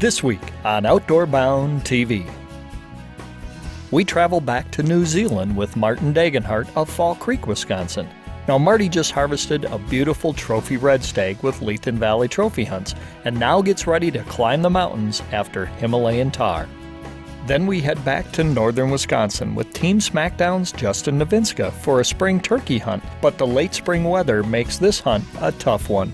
This week on Outdoor Bound TV. We travel back to New Zealand with Martin Degenhardt of Fall Creek, Wisconsin. Now, Marty just harvested a beautiful trophy red stag with Leithen Valley Trophy Hunts and now gets ready to climb the mountains after Himalayan Tahr. Then we head back to northern Wisconsin with Team SmackDown's Justin Novinska for a spring turkey hunt, but the late spring weather makes this hunt a tough one.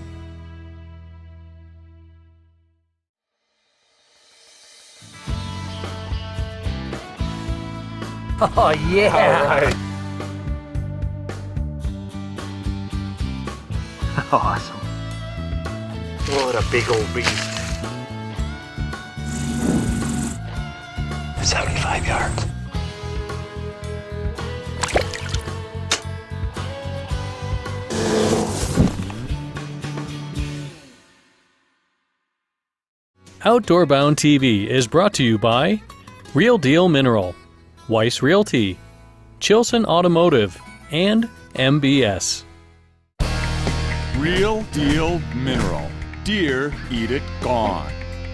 Oh, yeah! All right. Awesome. What a big old beast. 75 yards. Outdoor Bound TV is brought to you by Real Deal Mineral, Weiss Realty, Chilson Automotive, and MBS. Real Deal Mineral. Deer eat it gone.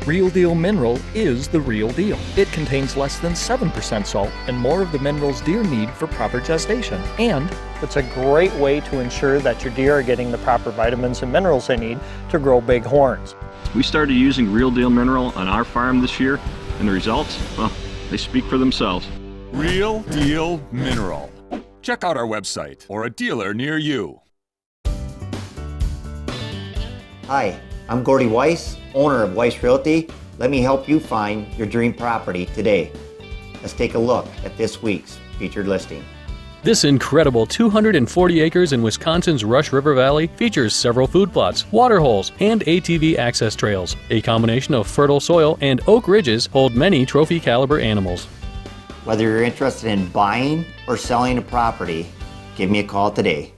Real Deal Mineral is the real deal. It contains less than 7% salt and more of the minerals deer need for proper gestation. And it's a great way to ensure that your deer are getting the proper vitamins and minerals they need to grow big horns. We started using Real Deal Mineral on our farm this year, and the results, well, they speak for themselves. Real Deal Mineral. Check out our website or a dealer near you. Hi, I'm Gordy Weiss, owner of Weiss Realty. Let me help you find your dream property today. Let's take a look at this week's featured listing. This incredible 240 acres in Wisconsin's Rush River Valley features several food plots, water holes, and ATV access trails. A combination of fertile soil and oak ridges hold many trophy caliber animals. Whether you're interested in buying or selling a property, give me a call today.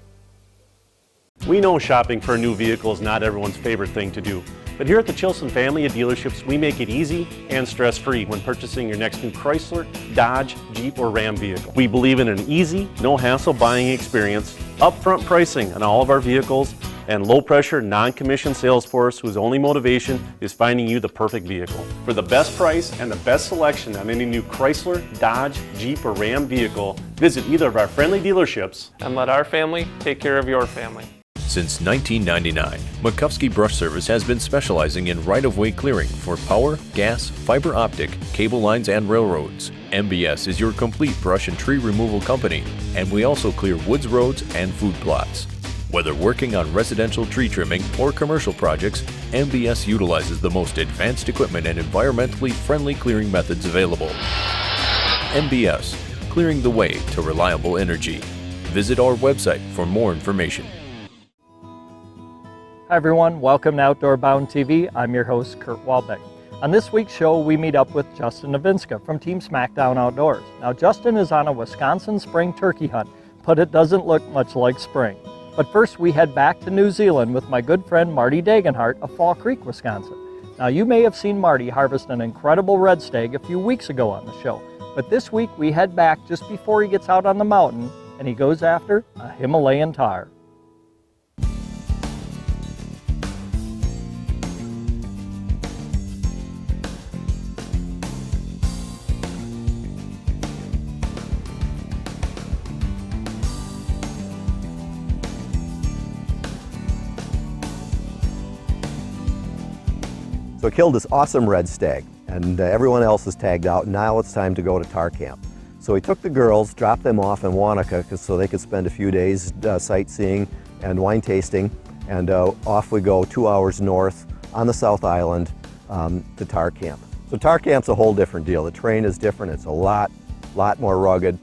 We know shopping for a new vehicle is not everyone's favorite thing to do, but here at the Chilson family of dealerships, we make it easy and stress-free when purchasing your next new Chrysler, Dodge, Jeep, or Ram vehicle. We believe in an easy, no-hassle buying experience, upfront pricing on all of our vehicles, and low-pressure, non-commissioned sales force whose only motivation is finding you the perfect vehicle. For the best price and the best selection on any new Chrysler, Dodge, Jeep, or Ram vehicle, visit either of our friendly dealerships and let our family take care of your family. Since 1999, Makowski Brush Service has been specializing in right-of-way clearing for power, gas, fiber optic, cable lines, and railroads. MBS is your complete brush and tree removal company, and we also clear woods roads and food plots. Whether working on residential tree trimming or commercial projects, MBS utilizes the most advanced equipment and environmentally friendly clearing methods available. MBS, clearing the way to reliable energy. Visit our website for more information. Hi everyone, welcome to Outdoor Bound TV. I'm your host, Kurt Walbeck. On this week's show, we meet up with Justin Novinska from Team SmackDown Outdoors. Now, Justin is on a Wisconsin spring turkey hunt, but it doesn't look much like spring. But first, we head back to New Zealand with my good friend Marty Degenhardt of Fall Creek, Wisconsin. Now, you may have seen Marty harvest an incredible red stag a few weeks ago on the show, but this week we head back just before he gets out on the mountain and he goes after a Himalayan Tahr. So I killed this awesome red stag, and everyone else is tagged out. Now it's time to go to Tahr camp. So we took the girls, dropped them off in Wanaka so they could spend a few days sightseeing and wine tasting, and off we go 2 hours north on the South Island to Tahr camp. So Tahr camp's a whole different deal. The terrain is different. It's a lot more rugged.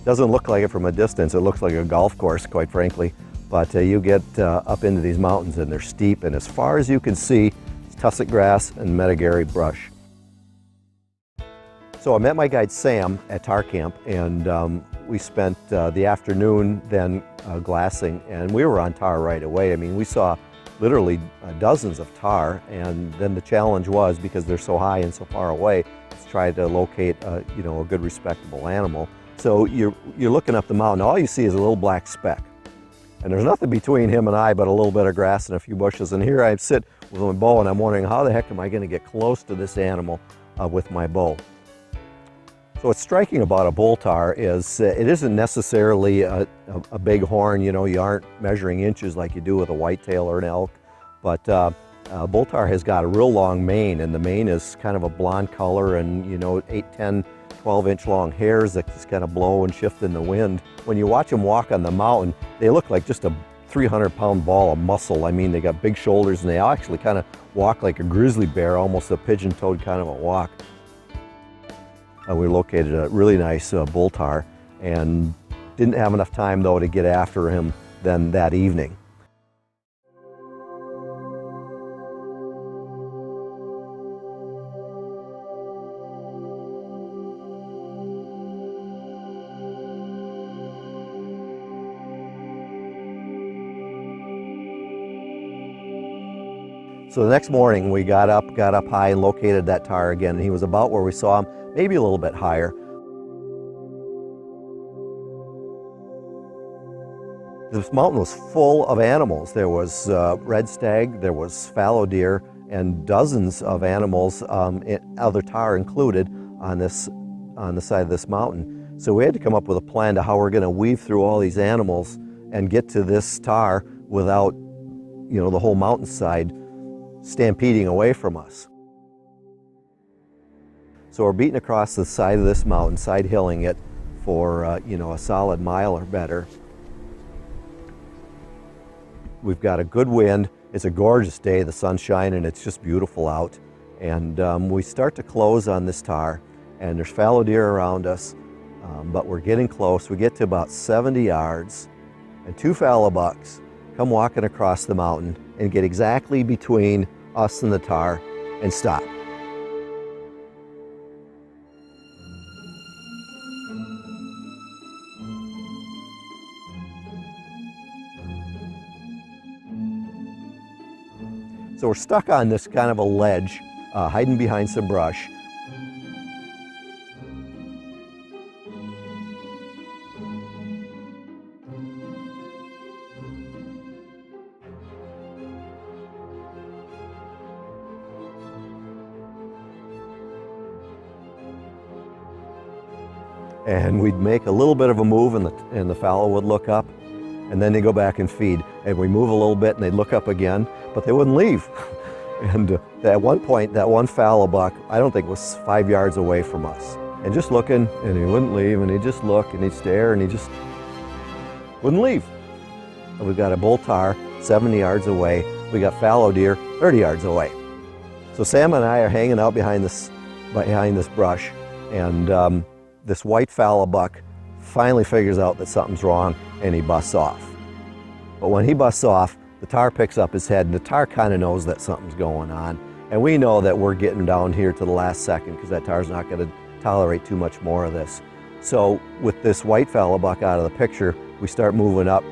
Doesn't look like it from a distance. It looks like a golf course, quite frankly. But you get up into these mountains and they're steep, and as far as you can see, tussock grass and medigary brush. So I met my guide Sam at Tahr camp, and we spent the afternoon then glassing, and we were on Tahr right away. I mean, we saw literally dozens of tahr, and then the challenge was, because they're so high and so far away, to try to locate a good respectable animal. So you're looking up the mountain, all you see is a little black speck. And there's nothing between him and I but a little bit of grass and a few bushes. And here I sit with my bow, and I'm wondering how the heck am I going to get close to this animal with my bow. So what's striking about a bull tahr is it isn't necessarily a big horn. You know, you aren't measuring inches like you do with a whitetail or an elk, but bull tahr has got a real long mane, and the mane is kind of a blonde color, and you know, 8, 10, 12-inch long hairs that just kind of blow and shift in the wind. When you watch them walk on the mountain, they look like just a 300-pound ball of muscle. I mean, they got big shoulders, and they actually kind of walk like a grizzly bear, almost a pigeon-toed kind of a walk. We located a really nice bull tahr and didn't have enough time though to get after him then that evening. So the next morning we got up high and located that tahr again, and he was about where we saw him, maybe a little bit higher. This mountain was full of animals. There was red stag, there was fallow deer, and dozens of animals, other tahr included, on the side of this mountain. So we had to come up with a plan to how we're going to weave through all these animals and get to this tahr without, you know, the whole mountainside stampeding away from us. So we're beating across the side of this mountain, side hilling it for you know, a solid mile or better. We've got a good wind. It's a gorgeous day, the sun's shining, it's just beautiful out. And we start to close on this tahr, and there's fallow deer around us, but we're getting close. We get to about 70 yards, and 2 fallow bucks come walking across the mountain and get exactly between us and the tahr and stop. So we're stuck on this kind of a ledge, hiding behind some brush. And we'd make a little bit of a move, and the fallow would look up, and then they go back and feed. And we move a little bit, and they'd look up again, but they wouldn't leave. And at one point, that one fallow buck, I don't think was 5 yards away from us, and just looking, and he wouldn't leave, and he'd just look, and he'd stare, and he just wouldn't leave. And we've got a bull tahr 70 yards away. We got fallow deer 30 yards away. So Sam and I are hanging out behind this brush, and this white fallow buck finally figures out that something's wrong, and he busts off. But when he busts off, the tahr picks up his head, and the tahr kind of knows that something's going on. And we know that we're getting down here to the last second, because that tahr's not going to tolerate too much more of this. So with this white fallow buck out of the picture, we start moving up.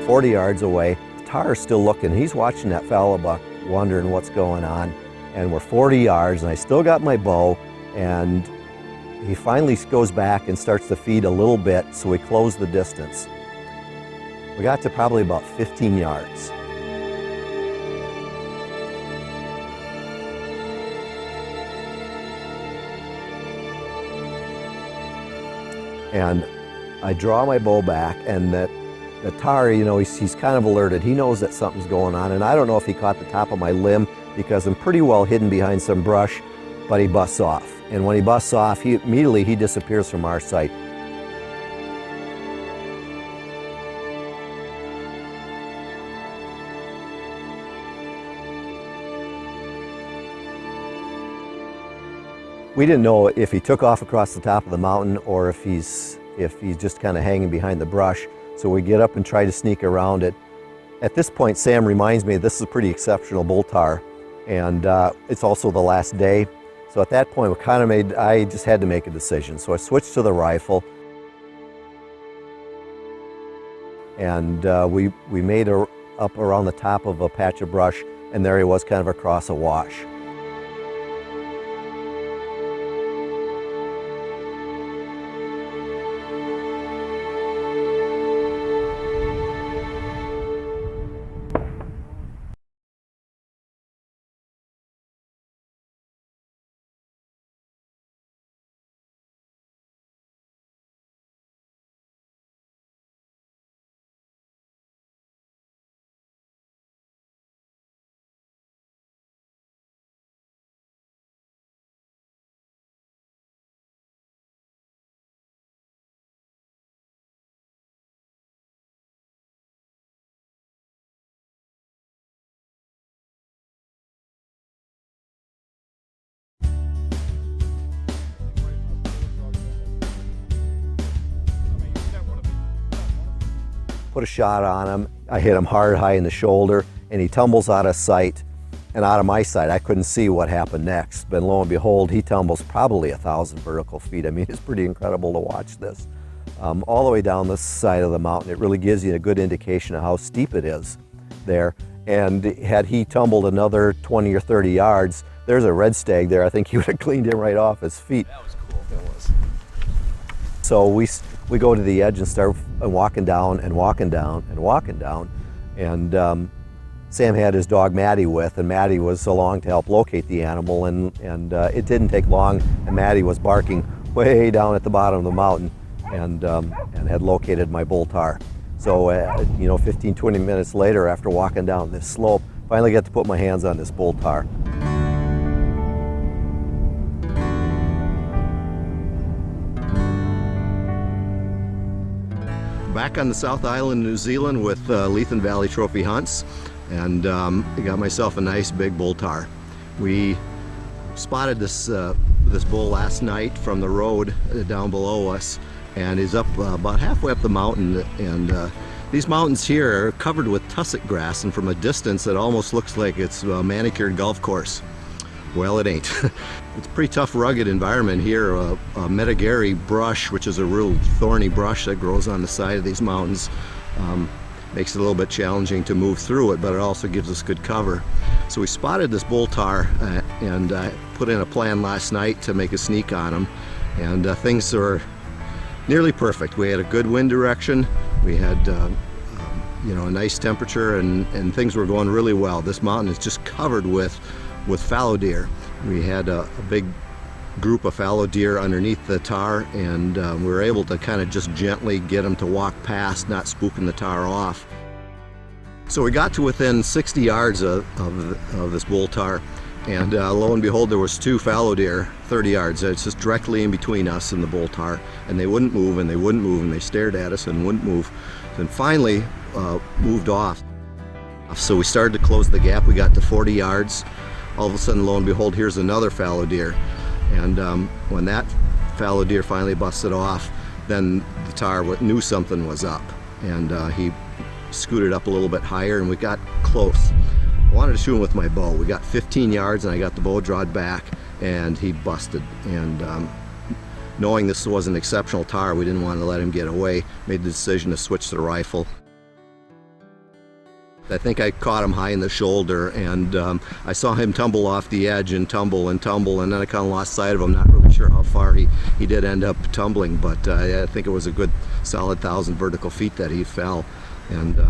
"40 yards away, the tahr's still looking. He's watching that fallow buck, wondering what's going on. And we're 40 yards, and I still got my bow, and he finally goes back and starts to feed a little bit, so we close the distance. We got to probably about 15 yards. And I draw my bow back, and the tahr, you know, he's kind of alerted. He knows that something's going on, and I don't know if he caught the top of my limb because I'm pretty well hidden behind some brush, but he busts off. And when he busts off, he immediately disappears from our sight. We didn't know if he took off across the top of the mountain or if he's just kind of hanging behind the brush. So we get up and try to sneak around it. At this point, Sam reminds me this is a pretty exceptional bull tahr, and it's also the last day. So at that point, I just had to make a decision. So I switched to the rifle, and we made a up around the top of a patch of brush, and there he was kind of across a wash. Put a shot on him. I hit him hard, high in the shoulder, and he tumbles out of sight and out of my sight. I couldn't see what happened next, but lo and behold, he tumbles probably 1,000 vertical feet. I mean, it's pretty incredible to watch this. All the way down the side of the mountain. It really gives you a good indication of how steep it is there. And had he tumbled another 20 or 30 yards, there's a red stag there. I think he would have cleaned him right off his feet. That was cool. That was. So we go to the edge and start walking down and walking down and walking down. And Sam had his dog Marty with, and Marty was along to help locate the animal. And it didn't take long, and Marty was barking way down at the bottom of the mountain and had located my bull tahr. So, 15, 20 minutes later, after walking down this slope, finally got to put my hands on this bull tahr. Back on the South Island, New Zealand with Leithen Valley Trophy Hunts, and I got myself a nice big bull tahr. We spotted this bull last night from the road down below us, and he's up about halfway up the mountain, and these mountains here are covered with tussock grass, and from a distance it almost looks like it's a manicured golf course. Well, it ain't. It's a pretty tough, rugged environment here. A medigeri brush, which is a real thorny brush that grows on the side of these mountains, makes it a little bit challenging to move through it, but it also gives us good cover. So we spotted this bull tahr and put in a plan last night to make a sneak on him, and things are nearly perfect. We had a good wind direction, we had a nice temperature, and things were going really well. This mountain is just covered with fallow deer. We had a big group of fallow deer underneath the tahr, and we were able to kind of just gently get them to walk past, not spooking the tahr off. So we got to within 60 yards of this bull tahr, and lo and behold, there was 2 fallow deer 30 yards. It's just directly in between us and the bull tahr, and they wouldn't move, and they wouldn't move, and they stared at us and wouldn't move, and finally moved off. So we started to close the gap. We got to 40 yards. All of a sudden, lo and behold, here's another fallow deer. And when that fallow deer finally busted off, then the tahr knew something was up, and he scooted up a little bit higher, and we got close. I wanted to shoot him with my bow. We got 15 yards, and I got the bow drawn back, and he busted. And knowing this was an exceptional tahr, we didn't want to let him get away. Made the decision to switch to the rifle. I think I caught him high in the shoulder, and I saw him tumble off the edge and tumble and tumble, and then I kind of lost sight of him. Not really sure how far he did end up tumbling, but I think it was a good solid 1,000 vertical feet that he fell. And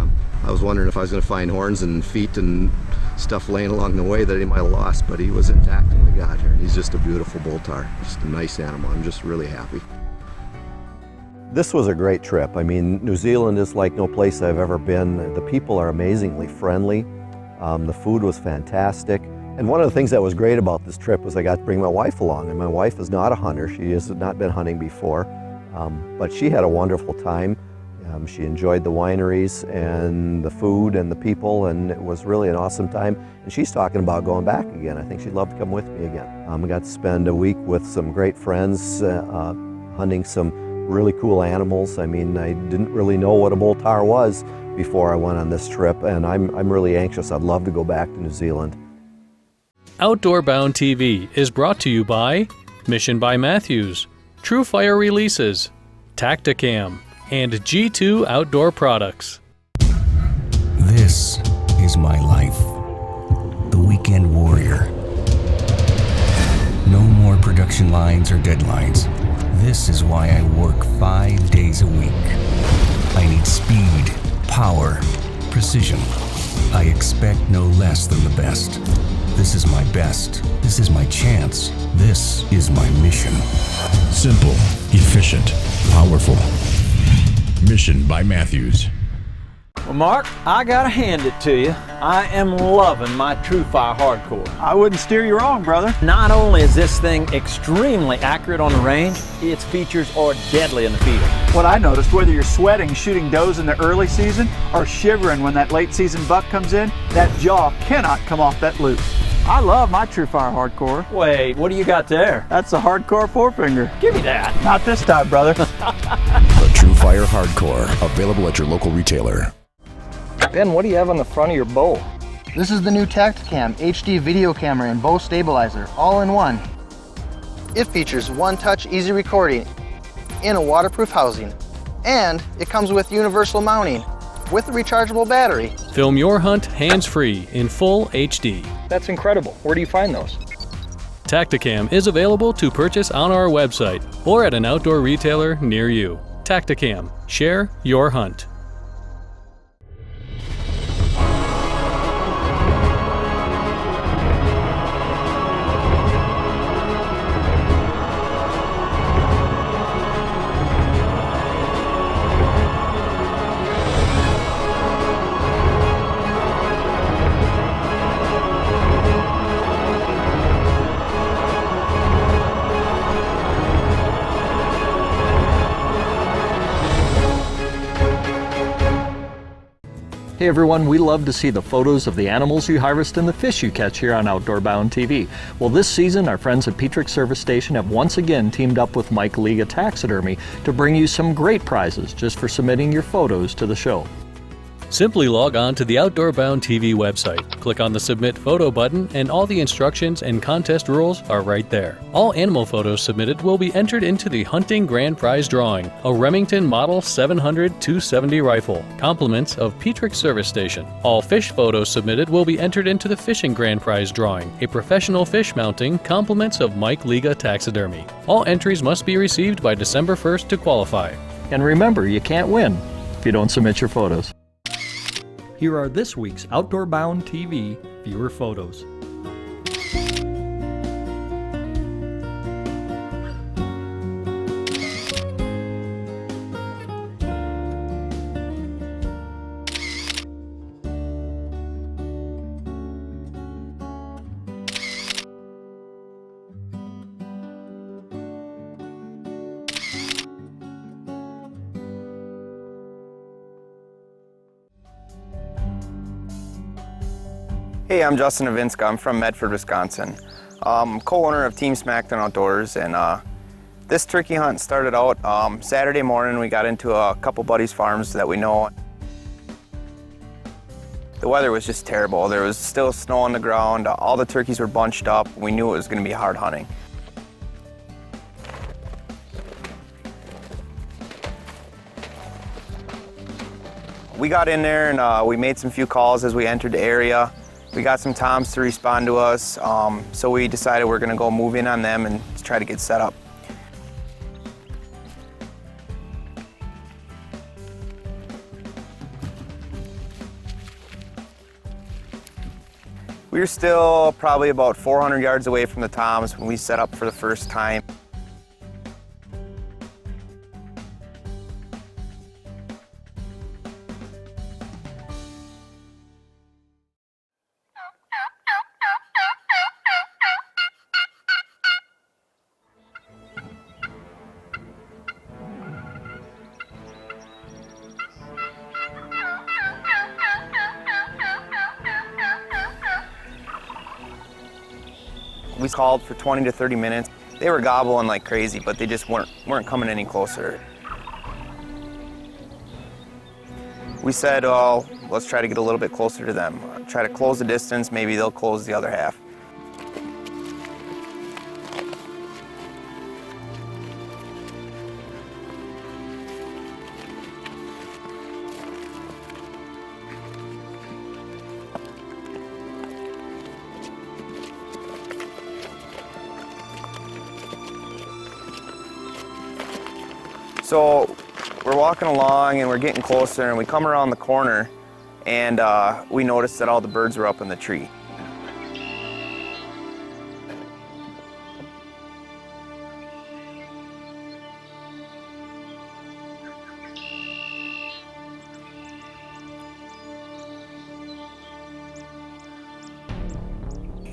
I was wondering if I was going to find horns and feet and stuff laying along the way that he might have lost, but he was intact when we got here. He's just a beautiful bull tahr, just a nice animal. I'm just really happy. This was a great trip. I mean, New Zealand is like no place I've ever been. The people are amazingly friendly. The food was fantastic. And one of the things that was great about this trip was I got to bring my wife along. And my wife is not a hunter. She has not been hunting before. But she had a wonderful time. She enjoyed the wineries and the food and the people, and it was really an awesome time. And she's talking about going back again. I think she'd love to come with me again. I got to spend a week with some great friends, hunting some really cool animals. I mean, I didn't really know what a bull tahr was before I went on this trip, and I'm really anxious. I'd love to go back to New Zealand. Outdoor Bound TV is brought to you by Mission by Matthews, True Fire Releases, Tacticam, and G2 Outdoor Products. This This is my life. The weekend warrior. No more production lines or deadlines. This is why I work 5 days a week. I need speed, power, precision. I expect no less than the best. This is my best. This is my chance. This is my mission. Simple, efficient, powerful. Mission by Matthews. Well, Mark, I gotta hand it to you. I am loving my TrueFire Hardcore. I wouldn't steer you wrong, brother. Not only is this thing extremely accurate on the range, its features are deadly in the field. What I noticed, whether you're sweating shooting does in the early season or shivering when that late season buck comes in, that jaw cannot come off that loop. I love my TrueFire Hardcore. Wait, what do you got there? That's a Hardcore forefinger. Give me that. Not this time, brother. The TrueFire Hardcore, available at your local retailer. Ben, what do you have on the front of your bow? This is the new Tacticam HD video camera and bow stabilizer, all in one. It features one-touch easy recording in a waterproof housing, and it comes with universal mounting with a rechargeable battery. Film your hunt hands-free in full HD. That's incredible. Where do you find those? Tacticam is available to purchase on our website or at an outdoor retailer near you. Tacticam. Share your hunt. Hey everyone, we love to see the photos of the animals you harvest and the fish you catch here on Outdoor Bound TV. Well, this season our friends at Petrick Service Station have once again teamed up with Mike Liga Taxidermy to bring you some great prizes just for submitting your photos to the show. Simply log on to the Outdoor Bound TV website, click on the Submit Photo button, and all the instructions and contest rules are right there. All animal photos submitted will be entered into the Hunting Grand Prize Drawing, a Remington Model 700-270 rifle, compliments of Petrick Service Station. All fish photos submitted will be entered into the Fishing Grand Prize Drawing, a professional fish mounting, compliments of Mike Liga Taxidermy. All entries must be received by December 1st to qualify. And remember, you can't win if you don't submit your photos. Here are this week's Outdoor Bound TV viewer photos. Hey, I'm Justin Novinska. I'm from Medford, Wisconsin. I'm co-owner of Team Smackdown Outdoors, and this turkey hunt started out Saturday morning. We got into a couple buddies' farms that we know. The weather was just terrible. There was still snow on the ground. All the turkeys were bunched up. We knew it was going to be hard hunting. We got in there and we made some few calls as we entered the area. We got some toms to respond to us, so we decided we're going to go move in on them and try to get set up. We were still probably about 400 yards away from the toms when we set up for the first time. We called for 20 to 30 minutes. They were gobbling like crazy, but they just weren't coming any closer. We said, oh, let's try to get a little bit closer to them. Try to close the distance, maybe they'll close the other half. So we're walking along and we're getting closer, and we come around the corner, and we noticed that all the birds were up in the tree.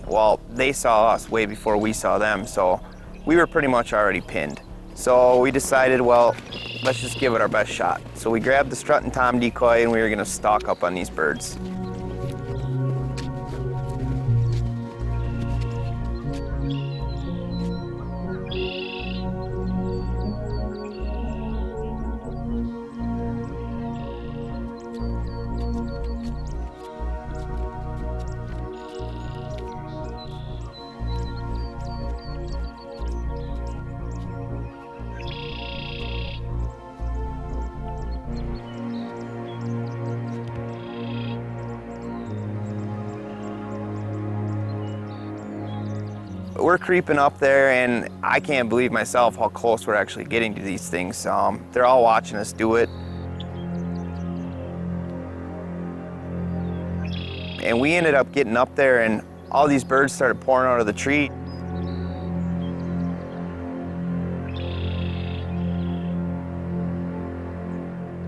Well, they saw us way before we saw them, so we were pretty much already pinned. So we decided, well, let's just give it our best shot. So we grabbed the strut and tom decoy, and we were gonna stalk up on these birds. We're creeping up there, and I can't believe myself how close we're actually getting to these things. They're all watching us do it. And we ended up getting up there, and all these birds started pouring out of the tree.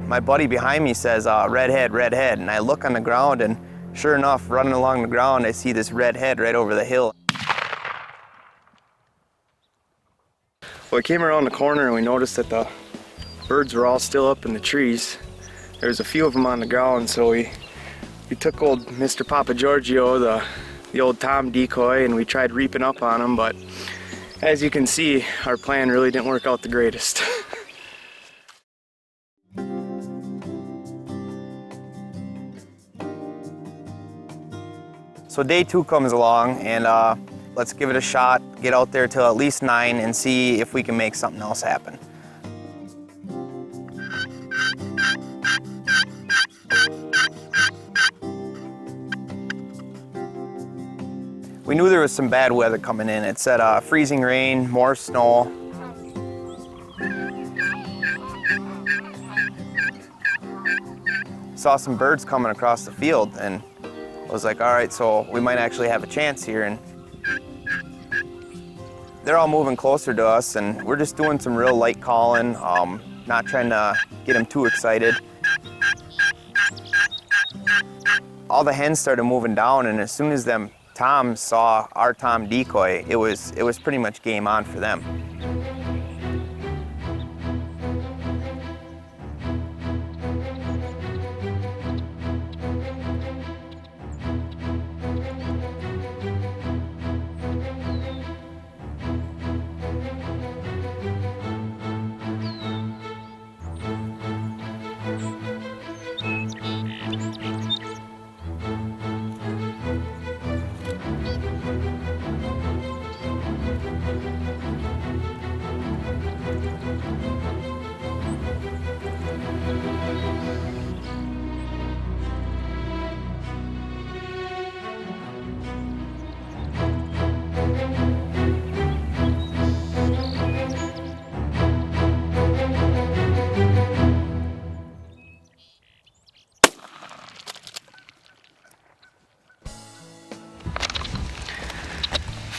My buddy behind me says, red head, and I look on the ground, and sure enough, running along the ground, I see this red head right over the hill. Well, we came around the corner and we noticed that the birds were all still up in the trees. There was a few of them on the ground, so we took old Mr. Papa Giorgio, the old tom decoy, and we tried reaping up on them, but as you can see, our plan really didn't work out the greatest. So day 2 comes along, and let's give it a shot, get out there till at least 9 and see if we can make something else happen. We knew there was some bad weather coming in. It said freezing rain, more snow. Saw some birds coming across the field, and I was like, all right, so we might actually have a chance here. And they're all moving closer to us, and we're just doing some real light calling, not trying to get them too excited. All the hens started moving down, and as soon as them toms saw our tom decoy, it was pretty much game on for them.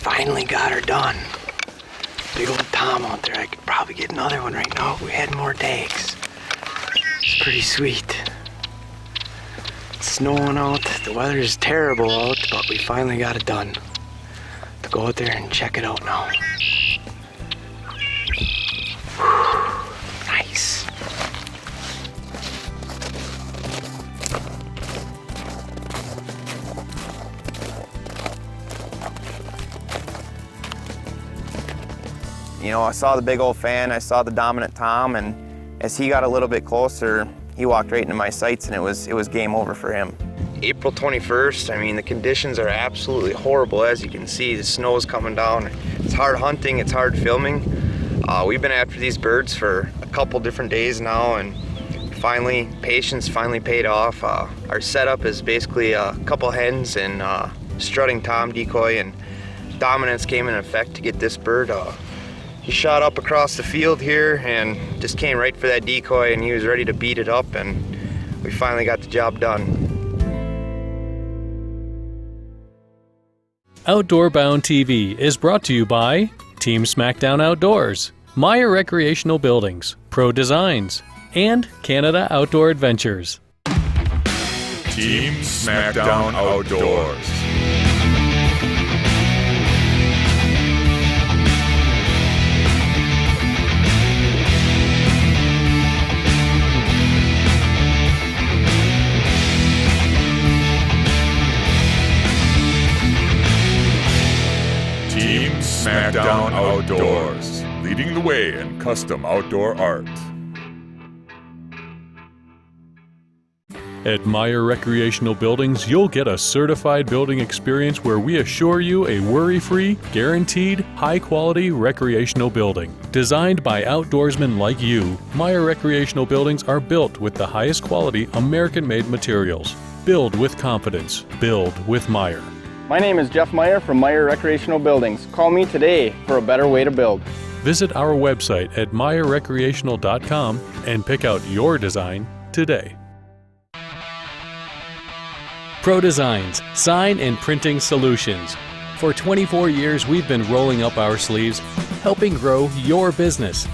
Finally got her done. Big old tom out there. I could probably get another one right now if we had more dags. It's pretty sweet. It's snowing out. The weather is terrible out, but we finally got it done. To go out there and check it out now. Whew, nice. You know, I saw the big old fan, I saw the dominant tom, and as he got a little bit closer, he walked right into my sights, and it was game over for him. April 21st, I mean, the conditions are absolutely horrible. As you can see, the snow is coming down. It's hard hunting, it's hard filming. We've been after these birds for a couple different days now, and finally, patience finally paid off. Our setup is basically a couple hens and strutting tom decoy, and dominance came in effect to get this bird. He shot up across the field here and just came right for that decoy, and he was ready to beat it up, and we finally got the job done. Outdoor Bound TV is brought to you by Team Smackdown Outdoors, Meyer Recreational Buildings, Pro Designs, and Canada Outdoor Adventures. Team Smackdown Outdoors. Team Smackdown Outdoors, leading the way in custom outdoor art. At Meyer Recreational Buildings, you'll get a certified building experience where we assure you a worry-free, guaranteed, high-quality recreational building. Designed by outdoorsmen like you, Meyer Recreational Buildings are built with the highest quality American-made materials. Build with confidence. Build with Meyer. My name is Jeff Meyer from Meyer Recreational Buildings. Call me today for a better way to build. Visit our website at meyerrecreational.com and pick out your design today. Pro Designs, Sign and Printing Solutions. For 24 years, we've been rolling up our sleeves, helping grow your business.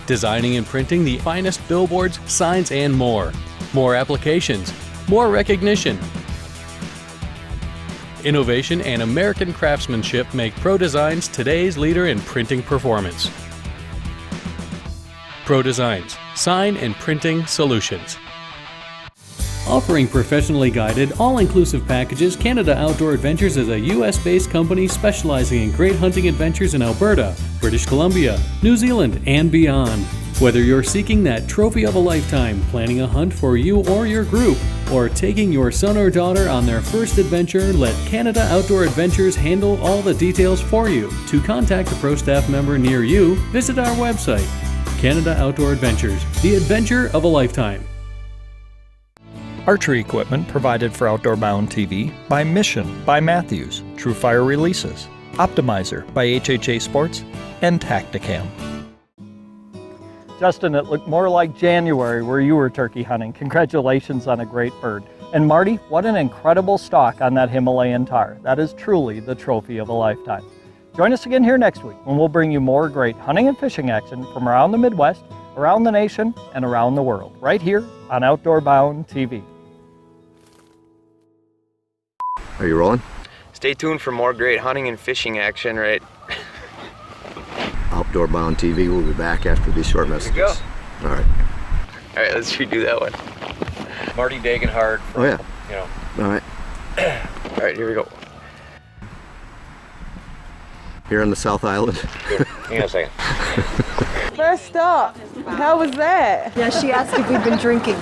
Designing and printing the finest billboards, signs, and more. More applications, more recognition. Innovation and American craftsmanship make Pro Designs today's leader in printing performance. Pro Designs, Sign and Printing Solutions. Offering professionally guided, all-inclusive packages, Canada Outdoor Adventures is a U.S.-based company specializing in great hunting adventures in Alberta, British Columbia, New Zealand, and beyond. Whether you're seeking that trophy of a lifetime, planning a hunt for you or your group, or taking your son or daughter on their first adventure, let Canada Outdoor Adventures handle all the details for you. To contact a pro staff member near you, visit our website, Canada Outdoor Adventures, the adventure of a lifetime. Archery equipment provided for Outdoor Bound TV by Mission by Matthews, True Fire Releases, Optimizer by HHA Sports, and Tacticam. Justin, it looked more like January where you were turkey hunting. Congratulations on a great bird. And Marty, what an incredible stalk on that Himalayan Tahr. That is truly the trophy of a lifetime. Join us again here next week when we'll bring you more great hunting and fishing action from around the Midwest, around the nation, and around the world, right here on Outdoor Bound TV. Are you rolling? Stay tuned for more great hunting and fishing action, right? Outdoor Bound TV will be back after these short messages. There you go. All right. All right, let's redo that one. Marty Degenhardt. Oh yeah. You know. All right. All right, here we go. Here on the South Island. Hang on a second. First up, how was that? Yeah, she asked if we've been drinking.